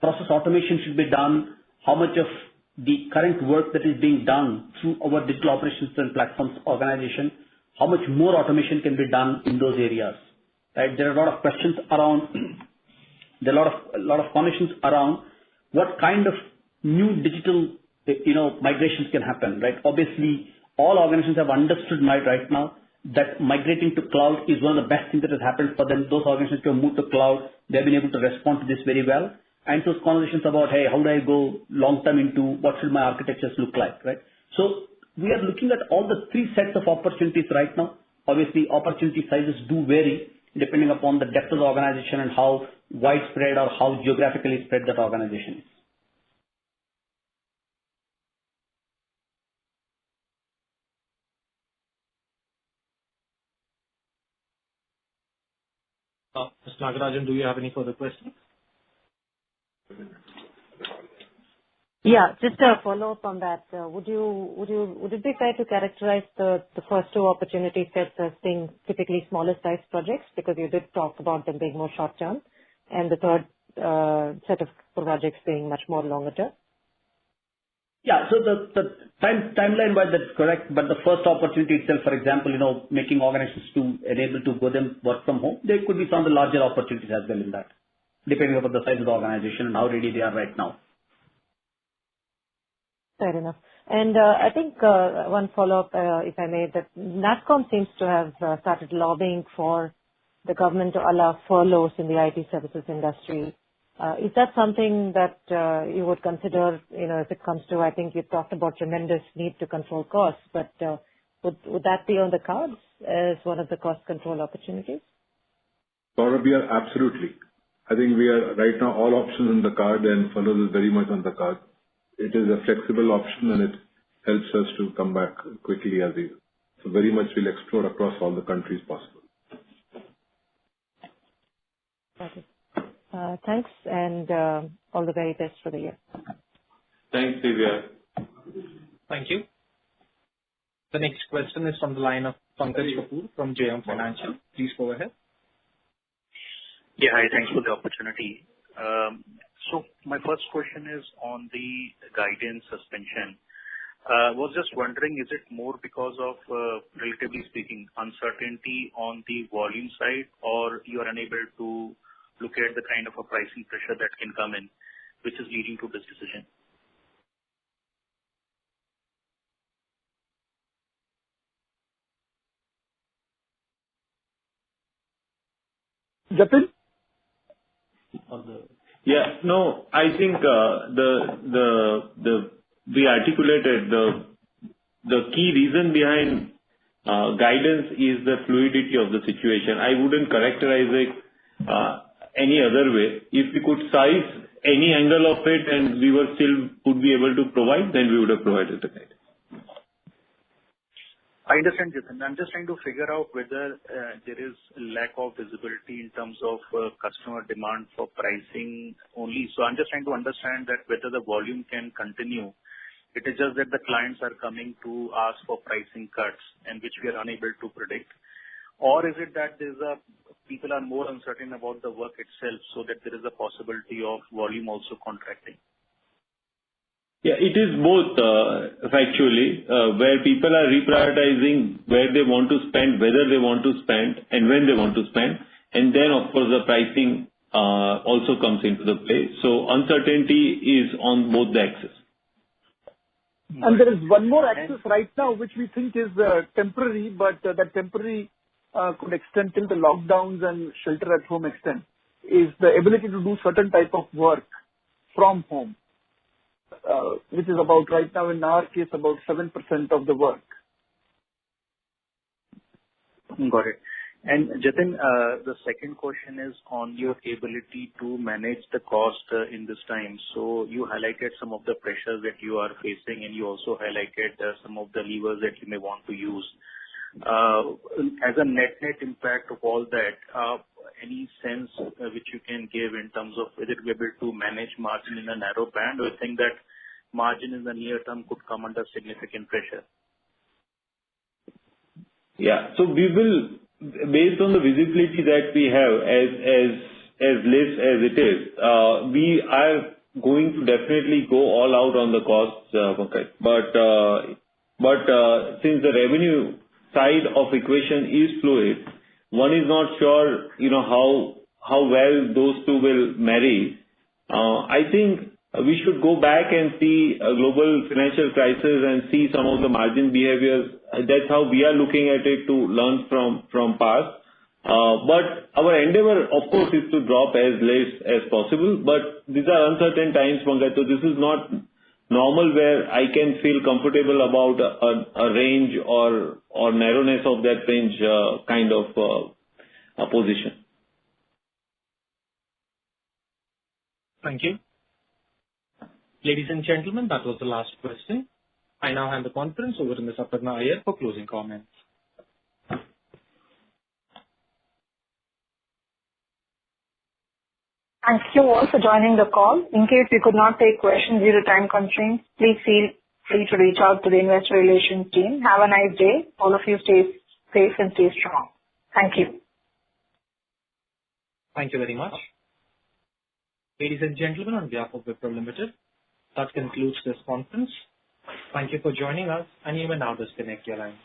process automation should be done, how much of the current work that is being done through our digital operations and platforms organization, how much more automation can be done in those areas, right? There are a lot of questions around, there are a lot of conversations around what kind of new digital, migrations can happen, right? Obviously, all organizations have understood right now that migrating to cloud is one of the best things that has happened for them. Those organizations who have moved to cloud, they've been able to respond to this very well. And those conversations about, hey, how do I go long term into what should my architectures look like, right? So we are looking at all the three sets of opportunities right now. Obviously, opportunity sizes do vary depending upon the depth of the organization and how widespread or how geographically spread that organization is. Mr. Nagarajan, do you have any further questions? Yeah, just a follow-up on that. Would it be fair to characterize the first two opportunity sets as being typically smaller size projects, because you did talk about them being more short term, and the third set of projects being much more longer term? Yeah. So the timeline-wise, that's correct. But the first opportunity itself, for example, making organizations to enable to go them work from home, there could be some of the larger opportunities as well in that, depending upon the size of the organization and how ready they are right now. Fair enough. And I think one follow-up, if I may, that NASSCOM seems to have started lobbying for the government to allow furloughs in the IT services industry. Is that something that you would consider, if it comes to, I think you talked about tremendous need to control costs, but would that be on the cards as one of the cost control opportunities? Gaurav, we are absolutely. I think we are right now all options on the card, and furloughs is very much on the card. It is a flexible option, and it helps us to come back quickly as we. So very much we'll explore across all the countries possible. Okay. Thanks, and all the very best for the year. Thanks, Divya. Thank you. The next question is from the line of Pankaj Kapoor from JM Financial. Please go ahead. Yeah, hi. Thanks for the opportunity. So my first question is on the guidance suspension. Was just wondering, is it more because of, relatively speaking, uncertainty on the volume side, or you are unable to look at the kind of a pricing pressure that can come in, which is leading to this decision? Jatin? Yeah. No, I think we articulated the key reason behind guidance is the fluidity of the situation. I wouldn't characterize it any other way. If we could size any angle of it and we would be able to provide, then we would have provided the guidance. I understand, Jatin. I'm just trying to figure out whether there is lack of visibility in terms of customer demand for pricing only. So I'm just trying to understand that whether the volume can continue. It is just that the clients are coming to ask for pricing cuts, and which we are unable to predict. Or is it that people are more uncertain about the work itself, so that there is a possibility of volume also contracting? Yeah, it is both, factually, where people are reprioritizing where they want to spend, whether they want to spend, and when they want to spend. And then, of course, the pricing also comes into the play. So uncertainty is on both the axes. And there is one more axis right now, which we think is temporary, but that temporary could extend till the lockdowns and shelter at home extent, is the ability to do certain type of work from home. Which is about, right now in our case, about 7% of the work. Got it. And Jatin, the second question is on your ability to manage the cost in this time. So you highlighted some of the pressures that you are facing, and you also highlighted some of the levers that you may want to use. As a net impact of all that, any sense which you can give in terms of whether we're able to manage margin in a narrow band, or you think that margin in the near term could come under significant pressure? Yeah. So we will, based on the visibility that we have as less as it is, we are going to definitely go all out on the costs, Pankaj. But since the revenue side of equation is fluid, one is not sure, how well those two will marry. I think we should go back and see a global financial crisis and see some of the margin behaviors. That's how we are looking at it, to learn from past. But our endeavor, of course, is to drop as less as possible. But these are uncertain times, Pankaj, so this is not normal where I can feel comfortable about a range or narrowness of that range kind of position. Thank you. Ladies and gentlemen, that was the last question. I now hand the conference over to Ms. Aparna Iyer for closing comments. Thank you all for joining the call. In case we could not take questions due to time constraints, please feel free to reach out to the investor relations team. Have a nice day. All of you stay safe and stay strong. Thank you. Thank you very much. Ladies and gentlemen, on behalf of Wipro Limited, that concludes this conference. Thank you for joining us, and you may now disconnect your lines.